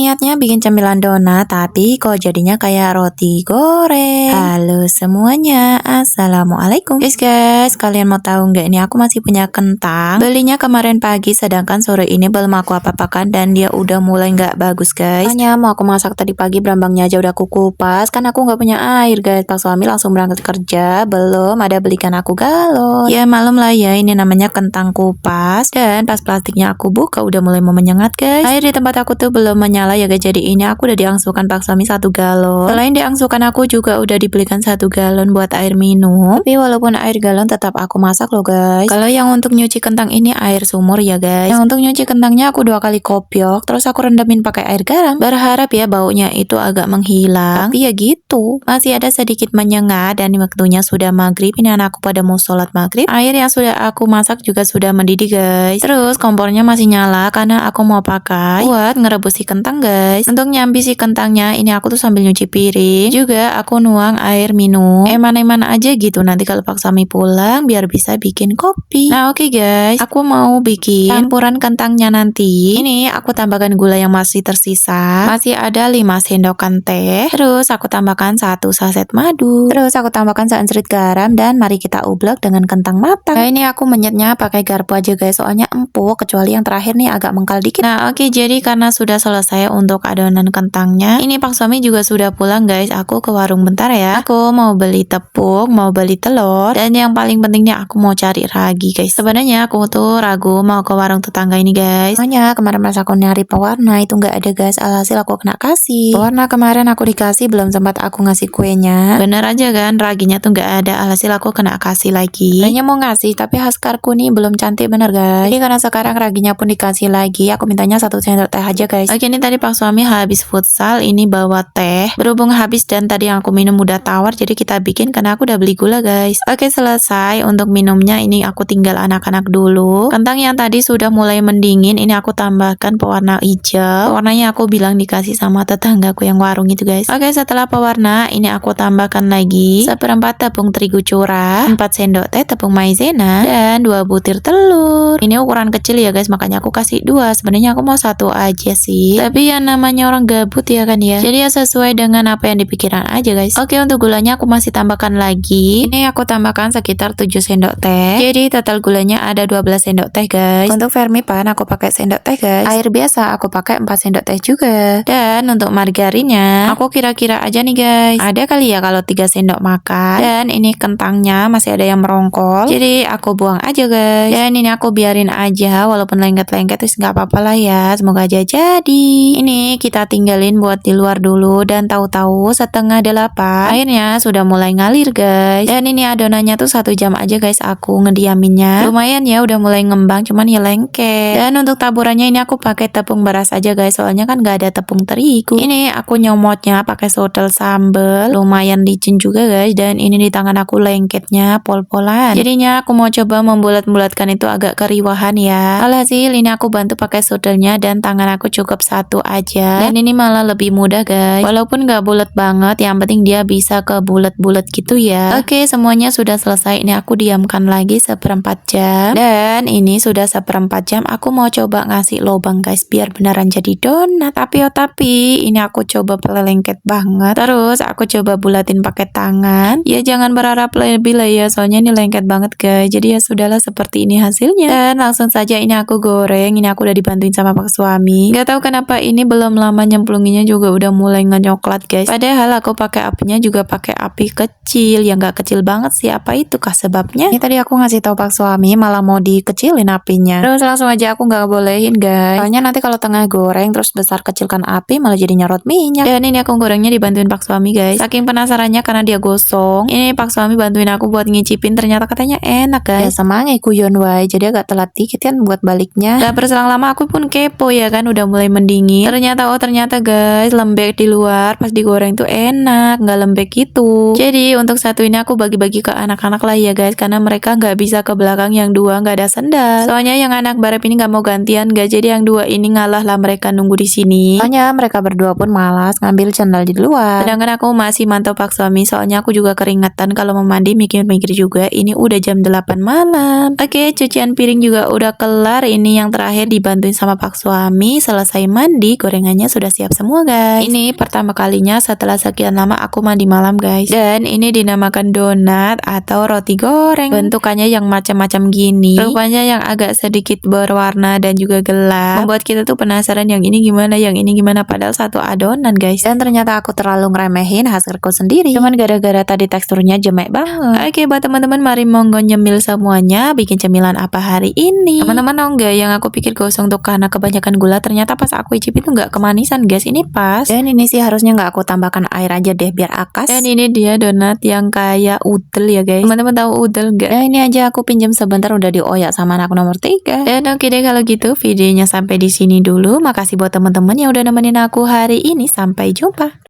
Niatnya bikin cemilan donat, tapi kok jadinya kayak roti goreng. Halo semuanya, assalamualaikum. Guys, kalian mau tahu nggak, ini aku masih punya kentang. Belinya kemarin pagi, sedangkan sore ini belum aku apa-apakan dan dia udah mulai nggak bagus guys. Hanya mau aku masak tadi pagi, berambangnya aja udah aku kupas, kan aku nggak punya air guys. Pak suami langsung berangkat kerja, belum ada belikan aku galon. Ya malum lah ya, ini namanya kentang kupas. Dan pas plastiknya aku buka udah mulai mau menyengat guys. Air di tempat aku tuh belum menyala ya guys, jadi ini aku udah diangsukan Pak suami 1 galon. Selain diangsukan, aku juga udah dibelikan 1 galon buat air minum. Tapi walaupun air galon tetap aku masak loh guys. Kalau yang untuk nyuci kentang ini air sumur ya guys. Yang untuk nyuci kentangnya aku 2 kali kopiok, terus aku rendamin pakai air garam. Berharap ya baunya itu agak menghilang. Tapi ya gitu, masih ada sedikit menyengat dan waktunya sudah maghrib. Ini anakku pada mau sholat maghrib. Air yang sudah aku masak juga sudah mendidih guys. Terus kompornya masih nyala karena aku mau pakai buat ngerebus si kentang guys. Untuk nyambi si kentangnya ini aku tuh sambil nyuci piring. Juga aku nuang air minum. Eman-eman aja gitu nanti kalau Pak Sami pulang biar bisa bikin kopi. Nah oke guys, aku mau bikin campuran kentangnya nanti. Ini aku tambahkan gula yang masih tersisa. Masih ada 5 sendokan teh. Terus aku tambahkan 1 saset madu. Terus aku tambahkan seencerit garam dan mari kita ublek dengan kentang matang. Nah ini aku menyetnya pakai garpu aja guys, soalnya empuk, kecuali yang terakhir nih agak mengkal dikit. Nah oke, jadi karena sudah selesai untuk adonan kentangnya, ini Pak suami juga sudah pulang guys. Aku ke warung bentar ya. Aku mau beli tepung, mau beli telur, dan yang paling pentingnya aku mau cari ragi guys. Sebenarnya aku tuh ragu mau ke warung tetangga ini guys. Soalnya kemarin pas aku nyari pewarna itu nggak ada guys, alhasil aku kena kasih. Pewarna kemarin aku dikasih, belum sempat aku ngasih kuenya. Bener aja kan, raginya tuh nggak ada, alhasil aku kena kasih lagi. Kayaknya mau ngasih, tapi haskarku nih belum cantik bener guys. Jadi karena sekarang raginya pun dikasih lagi, aku mintanya 1 sendok teh aja guys. Oke, ini tadi Pak suami habis futsal, ini bawa teh. Berhubung habis dan tadi yang aku minum udah tawar, jadi kita bikin karena aku udah beli gula guys. Oke, selesai untuk minumnya. Ini aku tinggal anak-anak dulu. Kentang yang tadi sudah mulai mendingin, ini aku tambahkan pewarna hijau. Warnanya aku bilang dikasih sama tetanggaku yang warung itu guys. Oke, setelah pewarna ini aku tambahkan lagi 1/4 tepung terigu curah, 4 sendok teh tepung maizena, dan 2 butir telur. Ini ukuran kecil ya guys, makanya aku kasih 2. Sebenarnya aku mau 1 aja sih, tapi yang namanya orang gabut ya kan ya, jadi ya sesuai dengan apa yang dipikiran aja guys. Oke, untuk gulanya aku masih tambahkan lagi. Ini aku tambahkan sekitar 7 sendok teh, jadi total gulanya ada 12 sendok teh guys. Untuk vermipan aku pakai sendok teh guys. Air biasa aku pakai 4 sendok teh juga. Dan untuk margarinnya aku kira-kira aja nih guys, ada kali ya kalau 3 sendok makan. Dan ini kentangnya masih ada yang merongkol, jadi aku buang aja guys. Dan ini aku biarin aja walaupun lengket-lengket, terus nggak apa-apa lah ya, semoga aja jadi. Ini kita tinggalin buat di luar dulu, dan tahu-tahu setengah 8 airnya sudah mulai ngalir guys. Dan ini adonannya tuh 1 jam aja guys aku ngediaminnya. Lumayan ya, udah mulai ngembang, cuman ya lengket. Dan untuk taburannya ini aku pakai tepung beras aja guys, soalnya kan nggak ada tepung terigu. Ini aku nyomotnya pakai sodel sambal, lumayan licin juga guys. Dan ini di tangan aku lengketnya pol-polan, jadinya aku mau coba membulat-bulatkan itu agak keriwahan ya. Alhasil ini aku bantu pakai sodelnya dan tangan aku cukup 1 aja. Dan ini malah lebih mudah guys, walaupun nggak bulat banget, yang penting dia bisa ke bulat-bulat gitu ya. Oke, semuanya sudah selesai. Ini aku diamkan lagi 1/4 jam. Dan ini sudah 1/4 jam aku mau coba ngasih lobang guys, biar beneran jadi donat. Tapi ini aku coba lengket banget. Terus aku coba bulatin pakai tangan. Ya jangan berharap lebih lah ya, soalnya ini lengket banget guys. Jadi ya sudahlah, seperti ini hasilnya. Dan langsung saja ini aku goreng. Ini aku udah dibantuin sama Pak suami. Gak tahu kenapa ini belum lama nyemplunginya juga udah mulai ngenyoklat guys. Padahal aku pakai apinya juga pakai api kecil, yang gak kecil banget sih. Apa itu kah sebabnya? Ini tadi aku ngasih tahu Pak suami malah mau dikecilin apinya. Terus langsung aja aku nggak bolehin guys, soalnya nanti kalau tengah goreng terus besar kecilkan api malah jadi nyerot minyak. Dan ini aku gorengnya dibantuin Pak suami guys. Saking penasarannya karena dia gosong, ini Pak suami bantuin aku buat ngicipin, ternyata katanya enak guys. Ya semangat kuyon wae, jadi agak telat dikit kan buat baliknya. Gak berselang lama aku pun kepo ya kan, udah mulai mendingin. Ternyata guys, lembek di luar, pas digoreng tuh enak, nggak lembek gitu. Jadi untuk satu ini aku bagi-bagi ke anak-anak lah ya guys, karena mereka nggak bisa ke belakang, yang 2 nggak ada sendal. Soalnya yang anak barep ini nggak mau gantian guys, jadi yang 2 ini ngalah lah, mereka nunggu di sini. Soalnya mereka berdua pun malas ngambil sendal di luar. Sedangkan aku masih mantau Pak suami, soalnya aku juga keringetan kalau mau mandi, mikir-mikir juga. Ini udah jam 8 malam. Oke, cucian piring juga udah kelar. Ini yang terakhir dibantuin sama Pak suami. Selesai mandi, gorengannya sudah siap semua guys. Ini pertama kalinya setelah sekian lama aku mandi malam guys. Dan ini dinamakan donat atau roti goreng. Bentukannya yang macam-macam gini. Rupanya yang agak sedikit berwarna dan juga gelap. Membuat kita tuh penasaran yang ini gimana, yang ini gimana. Padahal satu adonan guys. Dan ternyata aku terlalu ngeremehin hasilku sendiri. Cuman gara-gara tadi teksturnya jemek banget. Oke buat teman-teman mari monggo nyemil semuanya. Bikin cemilan apa hari ini? Teman-teman tau nggak yang aku pikir gosong tuh karena kebanyakan gula, ternyata pas aku icip itu nggak kemanisan guys, ini pas. Dan ini sih harusnya nggak aku tambahkan air aja deh biar akas. Dan ini dia donat yang kayak udel ya guys. Teman-teman tahu udel nggak? Nah ini aja aku pinjam sebentar udah dioyak sama anak nomor 3. Dan oke deh kalau gitu videonya sampai di sini dulu. Makasih buat teman-teman yang udah nemenin aku hari ini. Sampai jumpa.